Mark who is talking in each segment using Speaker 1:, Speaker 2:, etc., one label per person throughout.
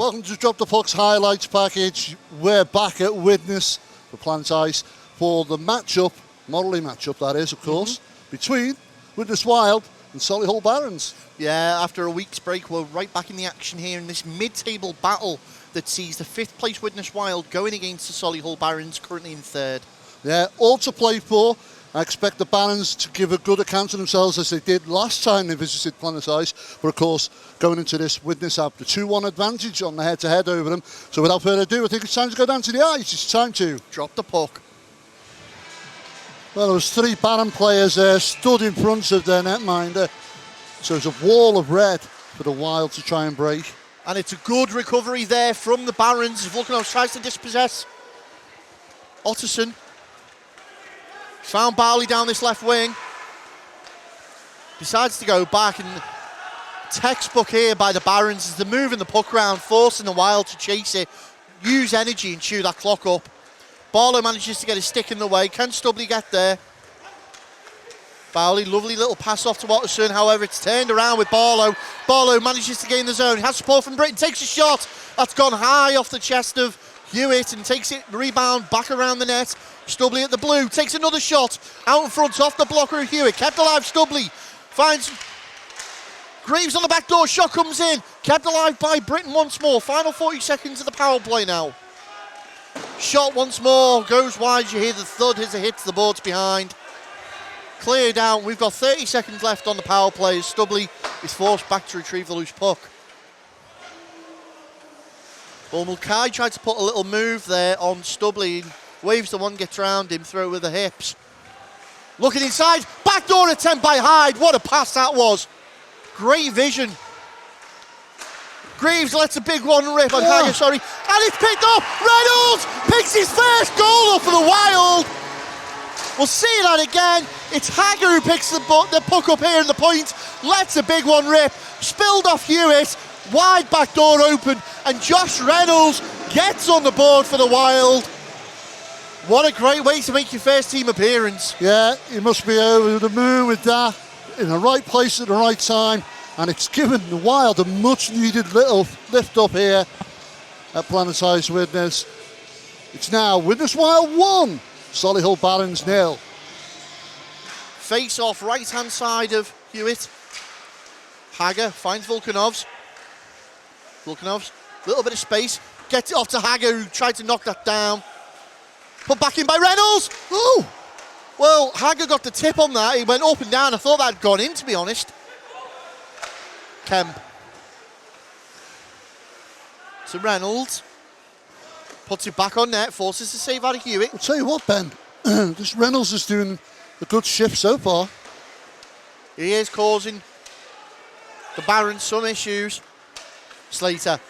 Speaker 1: Welcome to Drop the Puck's highlights package. We're back at Widnes for Planet Ice for the matchup, Morley matchup that is, of course, between Widnes Wild and Solihull Barons.
Speaker 2: Yeah, after a week's break, we're right back in the action here in this mid-table battle that sees the 5th place Widnes Wild going against the Solihull Barons, currently in 3rd.
Speaker 1: Yeah, all to play for. I expect the Barons to give a good account of themselves as they did last time they visited Planet Ice. But of course, going into this, Widnes have the 2-1 advantage on the head-to-head over them. So without further ado, I think it's time to go down to the ice. It's time to
Speaker 2: drop the puck.
Speaker 1: Well, there was 3 Baron players there stood in front of their netminder. So it's a wall of red for the Wild to try and break.
Speaker 2: And it's a good recovery there from the Barons. Volkanov tries to dispossess Otterson. Found Bowley down this left wing. Decides to go back, and textbook here by the Barons is they're moving the puck around, forcing the Wild to chase it, use energy and chew that clock up. Barlow manages to get his stick in the way. Can Stubley get there? Bowley, lovely little pass off to Otterson. However, it's turned around with Barlow. Barlow manages to gain the zone. He has support from Britton. Takes a shot. That's gone high off the chest of Hewitt and takes it, rebound, back around the net. Stubley at the blue. Takes another shot. Out in front, off the blocker of Hewitt. Kept alive, Stubley. Finds Greaves on the back door. Shot comes in. Kept alive by Britton once more. Final 40 seconds of the power play now. Shot once more. Goes wide. You hear the thud as it hits the boards behind. Cleared out. We've got 30 seconds left on the power play as Stubley is forced back to retrieve the loose puck. Well, Mulcahy tried to put a little move there on Stubley. Waves the one, gets around him, throw it with the hips. Looking inside. Backdoor attempt by Hyde. What a pass that was. Great vision. Greaves lets a big one rip on Hager, sorry. And it's picked up. Reynolds picks his first goal up for the Wild. We'll see that again. It's Hager who picks the puck up here in the point. Lets a big one rip. Spilled off Hewitt. Wide back door open. And Josh Reynolds gets on the board for the Wild. What a great way to make your first team appearance.
Speaker 1: Yeah, you must be over the moon with that. In the right place at the right time. And it's given the Wild a much needed little lift up here at Planet Ice Widnes. It's now Widnes Wild 1, Solihull Barons 0.
Speaker 2: Face off right hand side of Hewitt. Hager finds Volkanovs. Volkanovs, little bit of space. Gets it off to Hager, who tried to knock that down. Put back in by Reynolds. Oh! Well, Hager got the tip on that. He went up and down. I thought that had gone in, to be honest. Kemp. To Reynolds. Puts it back on net. Forces a save out of Hewitt.
Speaker 1: I'll tell you what, Ben. This Reynolds is doing a good shift so far.
Speaker 2: He is causing the Barons some issues. Slater.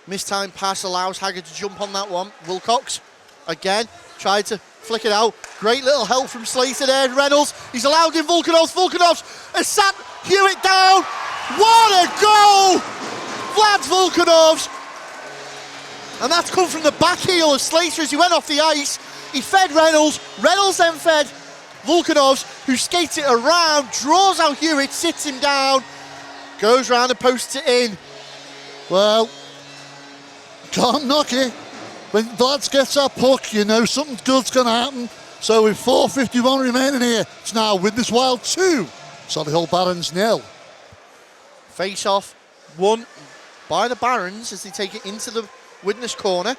Speaker 2: Mistimed pass allows Hager to jump on that one. Wilcox, again, tried to flick it out. Great little help from Slater there. Reynolds, he's allowed in Volkanovs. Volkanovs has sat Hewitt down. What a goal! Vlad's Volkanovs. And that's come from the back heel of Slater as he went off the ice. He fed Reynolds. Reynolds then fed Volkanovs, who skates it around, draws out Hewitt, sits him down, goes round and posts it in.
Speaker 1: Well, can't knock it. When Vlad gets that puck, you know something good's going to happen. So with 4:51 remaining here, it's now Widnes Wild 2, Solihull Barons 0.
Speaker 2: Face off won by the Barons as they take it into the Widnes corner.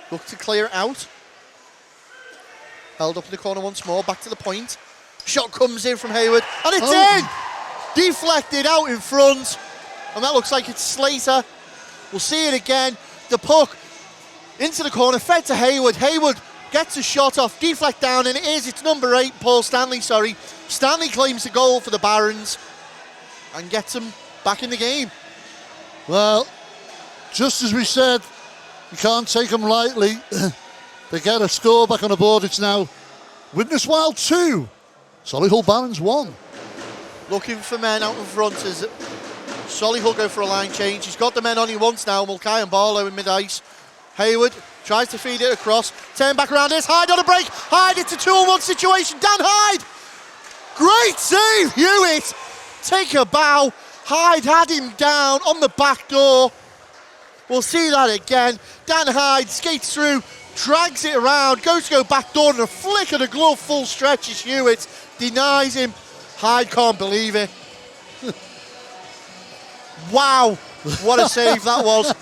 Speaker 2: Look to clear it out. Held up in the corner once more, back to the point. Shot comes in from Hayward, and it's in! Deflected out in front, and that looks like it's Slater. We'll see it again. The puck into the corner, fed to Hayward. Hayward gets a shot off, deflect down, and it's number 8, Paul Stanley, sorry. Stanley claims the goal for the Barons and gets them back in the game.
Speaker 1: Well, just as we said, you can't take them lightly. They get a score back on the board. It's now Widnes Wild 2, Solihull Barons 1.
Speaker 2: Looking for men out in front as Solihull go for a line change. He's got the men on he wants now. Mulcahy and Barlow in mid-ice. Hayward tries to feed it across. Turn back around. There's Hyde on a break. Hyde, it's a 2-on-1 situation. Dan Hyde! Great save, Hewitt! Take a bow. Hyde had him down on the back door. We'll see that again. Dan Hyde skates through, drags it around, goes to go back door, and a flick of the glove, full stretch is Hewitt, denies him. Hyde can't believe it. Wow, what a save that was.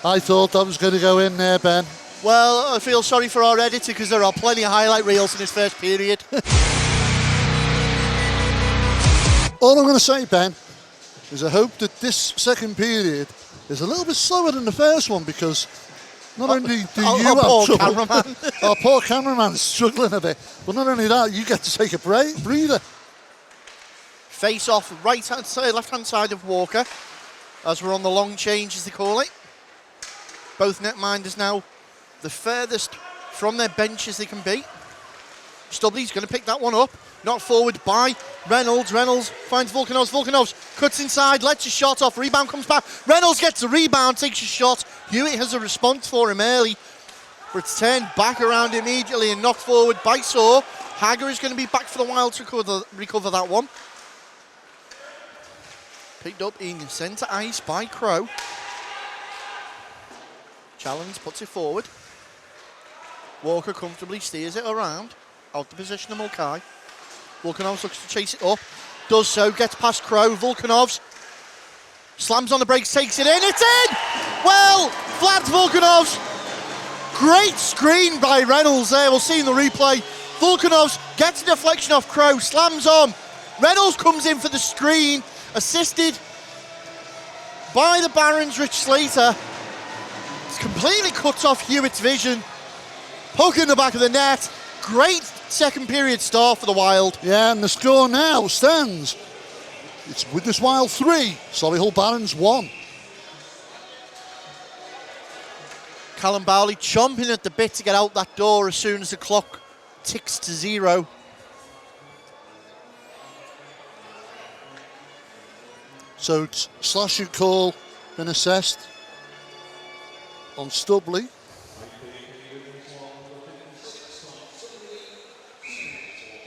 Speaker 1: I thought that was going to go in there, Ben.
Speaker 2: Well, I feel sorry for our editor because there are plenty of highlight reels in this first period.
Speaker 1: All I'm going to say, Ben, is I hope that this second period is a little bit slower than the first one, because not only do you have trouble,
Speaker 2: cameraman.
Speaker 1: our poor cameraman is struggling a bit, but not only that, you get to take a breather.
Speaker 2: Face off right-hand side, left-hand side of Walker, as we're on the long change, as they call it. Both netminders now the furthest from their bench as they can be. Stubley's going to pick that one up. Knocked forward by Reynolds. Reynolds finds Volkanovs. Volkanovs cuts inside, lets a shot off. Rebound comes back. Reynolds gets the rebound, takes a shot. Hewitt has a response for him early, but it's turned back around immediately and knocked forward by Saw. Hager is going to be back for the Wild to recover that one. Picked up in centre ice by Crow. Challenge puts it forward. Walker comfortably steers it around. Out the position of Mulcahy. Volkanovs looks to chase it up. Does so, gets past Crow. Volkanovs slams on the brakes, takes it in. It's in! Well, Vlad Volkanovs. Great screen by Reynolds there. We'll see in the replay. Volkanovs gets a deflection off Crow, slams on. Reynolds comes in for the screen, assisted by the Barons' Rich Slater. It's completely cuts off Hewitt's vision. Poke in the back of the net. Great second period start for the Wild.
Speaker 1: Yeah, and the score now stands. It's Widnes Wild 3, Solihull Barons 1.
Speaker 2: Callum Bowley chomping at the bit to get out that door as soon as the clock ticks to 0.
Speaker 1: So it's slash and call been assessed on Stubley.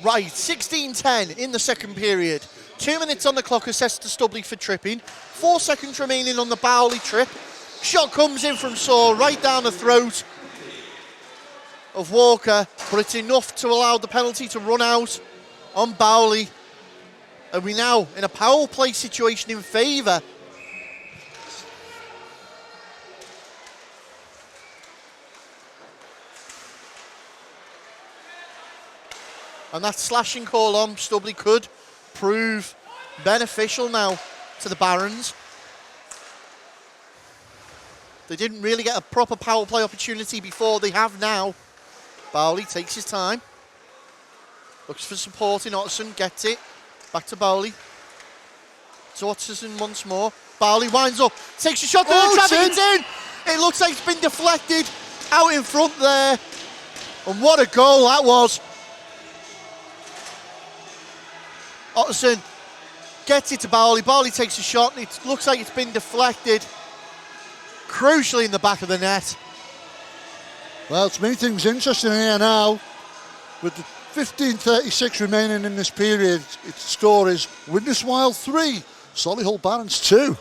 Speaker 2: Right, 16-10 in the second period. 2 minutes on the clock, assessed to Stubley for tripping. 4 seconds remaining on the Bowley trip. Shot comes in from Saw, right down the throat of Walker, but it's enough to allow the penalty to run out on Bowley. And we now in a power play situation in favour . And that slashing call on Stubley could prove beneficial now to the Barons. They didn't really get a proper power play opportunity before. They have now. Bowley takes his time. Looks for support in Otterson, gets it. Back to Bowley. To Otterson once more. Bowley winds up, takes a shot through the traffic, it's in! It looks like it's been deflected out in front there. And what a goal that was. Otterson gets it to Bowley. Bowley takes a shot and it looks like it's been deflected. Crucially in the back of the net.
Speaker 1: Well, it's made things interesting here now. With the 15:36 remaining in this period, its score is Widnes Wild 3, Solihull Barons 2.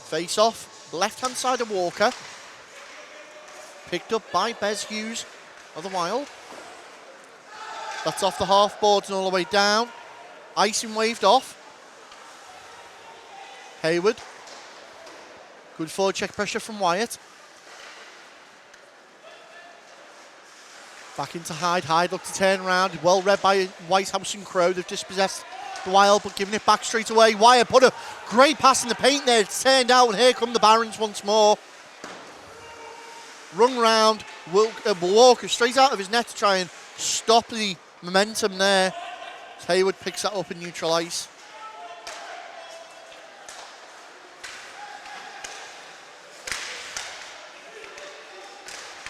Speaker 2: Face off, left hand side of Walker. Picked up by Bez Hughes of the Wild. That's off the half boards and all the way down. Icing waved off. Hayward. Good forward check pressure from Wyatt. Back into Hyde. Hyde looked to turn around. Well read by Whitehouse and Crow. They've dispossessed the Wild, but giving it back straight away. Wyatt put a great pass in the paint there. It's turned out, and here come the Barons once more. Run round. Walker straight out of his net to try and stop the momentum there. Hayward picks that up in neutral ice.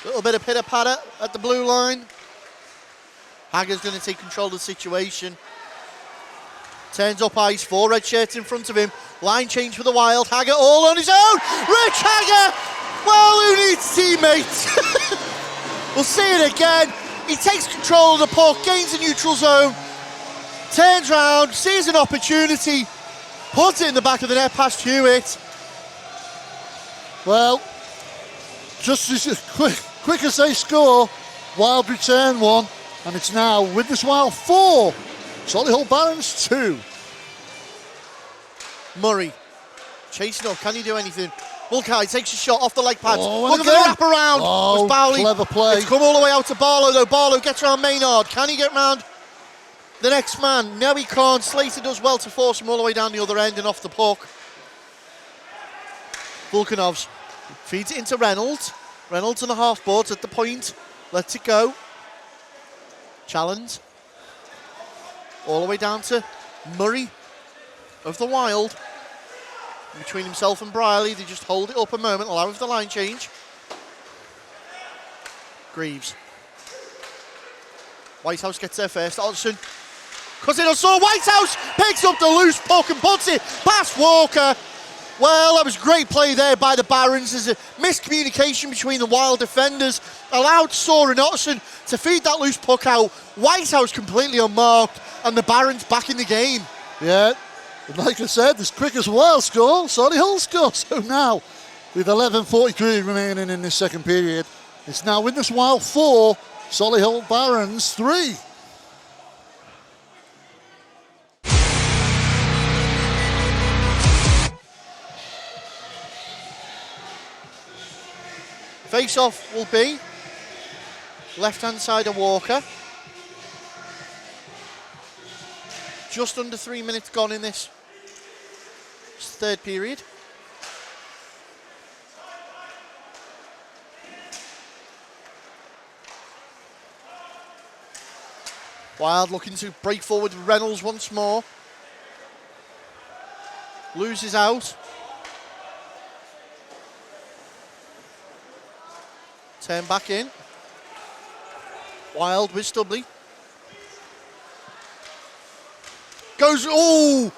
Speaker 2: Little bit of pitter-patter at the blue line. Hager's going to take control of the situation. Turns up ice, 4 red shirts in front of him. Line change for the Wild. Hager all on his own. Rich Hager! Well, who needs teammates? We'll see it again. He takes control of the puck, gains the neutral zone, turns round, sees an opportunity, Puts it in the back of the net past Hewitt.
Speaker 1: Well, just as quick as they score, Wild return one, and it's now Widnes Wild 4, Solihull Barons 2.
Speaker 2: Murray chasing up, can he do anything? Mulcahy takes a shot off the leg pads.
Speaker 1: Oh,
Speaker 2: Look at the wraparound.
Speaker 1: Oh,
Speaker 2: Bowley.
Speaker 1: clever play.
Speaker 2: It's come all the way out to Barlow though. Barlow gets around Maynard. Can he get round the next man? No, he can't. Slater does well to force him all the way down the other end and off the puck. Volkanovs feeds it into Reynolds. Reynolds on the half boards at the point. Lets it go. Challenge. All the way down to Murray of the Wild. Between himself and Brierley, they just hold it up a moment, allow for the line change. Greaves. Whitehouse gets there first. Alderson cuts it on. So Whitehouse picks up the loose puck and puts it past Walker. Well, that was great play there by the Barons. There's a miscommunication between the Wild defenders. Allowed Saw and Otterson to feed that loose puck out. Whitehouse completely unmarked, and the Barons back in the game.
Speaker 1: Yeah. And like I said, as quick as Wild score, Solihull score. So now, with 11:43 remaining in this second period, it's now Widnes Wild 4, Solihull Barons 3.
Speaker 2: Face-off will be left-hand side of Walker. Just under 3 minutes gone in this third period. Wild looking to break forward with Reynolds once more. Loses out. Turn back in. Wild with Stubley. Goes, oh!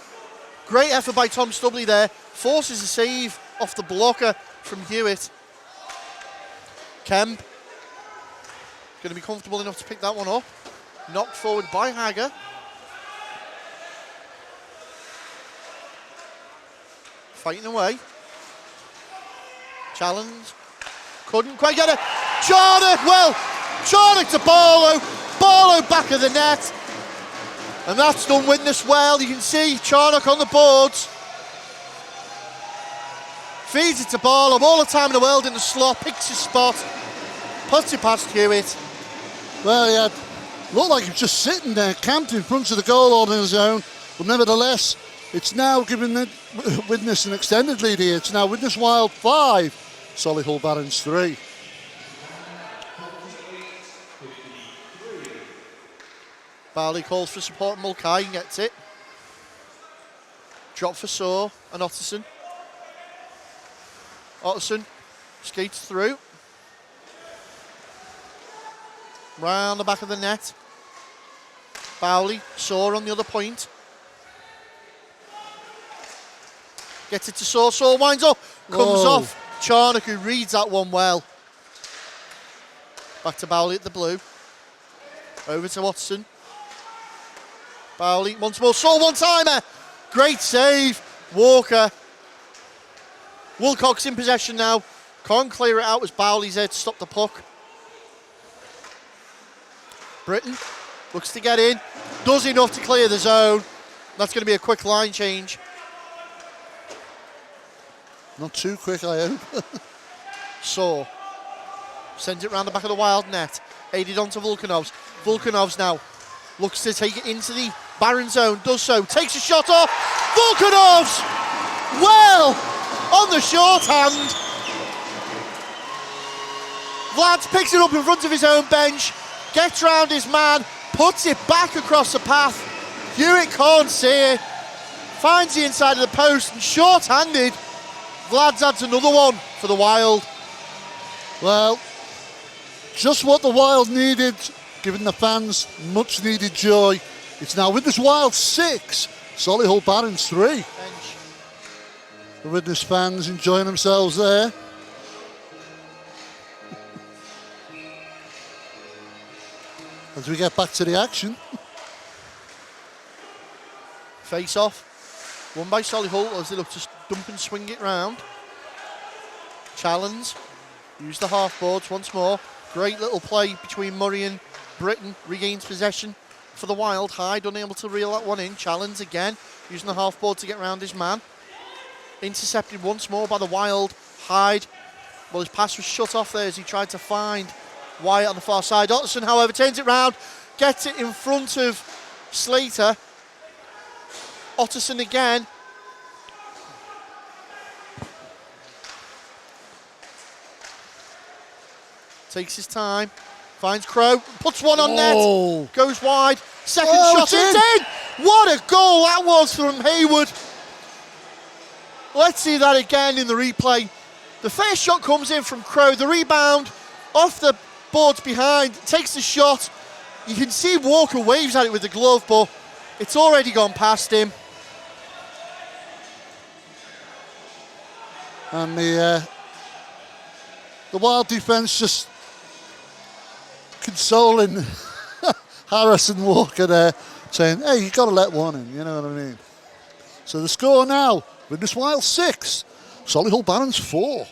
Speaker 2: Great effort by Tom Stubley there. Forces a save off the blocker from Hewitt. Kemp. Going to be comfortable enough to pick that one up. Knocked forward by Hagger. Fighting away. Challenge. Couldn't quite get it. Charnock, well, Charnock to Barlow. Barlow back of the net. And that's done Widnes well. You can see Charnock on the boards. Feeds it to Barlow. All the time in the world in the slot. Picks his spot. Puts it past Hewitt.
Speaker 1: Well, yeah, looked like he was just sitting there, camped in front of the goal on his own. But nevertheless, it's now giving the Widnes an extended lead here. It's now Widnes Wild 5, Solihull Barons 3.
Speaker 2: Barley calls for support. Mulcahy gets it. Drop for Saw and Otterson. Otterson skates through. Round the back of the net. Bowley, Saw on the other point. Gets it to Saw. Saw winds up. Comes off. Charnock, who reads that one well. Back to Bowley at the blue. Over to Watson. Bowley once more. Saw one-timer. Great save. Walker. Wilcox in possession now. Can't clear it out as Bowley's there to stop the puck. Britton looks to get in. Does enough to clear the zone. That's going to be a quick line change.
Speaker 1: Not too quick, I hope.
Speaker 2: Saw. Sends it round the back of the Wild net. Aided onto Volkanovs. Volkanovs now looks to take it into the Baron zone. Does so. Takes a shot off. Volkanovs! Well, on the shorthand. Vlad picks it up in front of his own bench. Gets round his man. Puts it back across the path. Hewitt can't see it. Finds the inside of the post and short-handed. Vlad adds another one for the Wild.
Speaker 1: Well, just what the Wild needed, giving the fans much needed joy. It's now Widnes Wild 6, Solihull Barons 3.
Speaker 2: Bench.
Speaker 1: The Widnes fans enjoying themselves there. As we get back to the action.
Speaker 2: Face off. Won by Solihull as they look to dump and swing it round. Challenge. Use the half boards once more. Great little play between Murray and Britton. Regains possession for the Wild. Hyde unable to reel that one in. Challenge again. Using the half board to get round his man. Intercepted once more by the Wild. Hyde. Well, his pass was shut off there as he tried to find Wyatt on the far side. Otterson, however, turns it round. Gets it in front of Slater. Otterson again. Takes his time. Finds Crow. Puts one on net. Goes wide. Second shot. It's in. What a goal that was from Hayward. Let's see that again in the replay. The first shot comes in from Crow. The rebound off the boards behind. Takes the shot. You can see Walker waves at it with the glove, but it's already gone past him.
Speaker 1: And the Wild defence just consoling Harris and Walker there, saying, hey, you've got to let one in, you know what I mean? So the score now, Widnes Wild 6, Solihull Barons 4.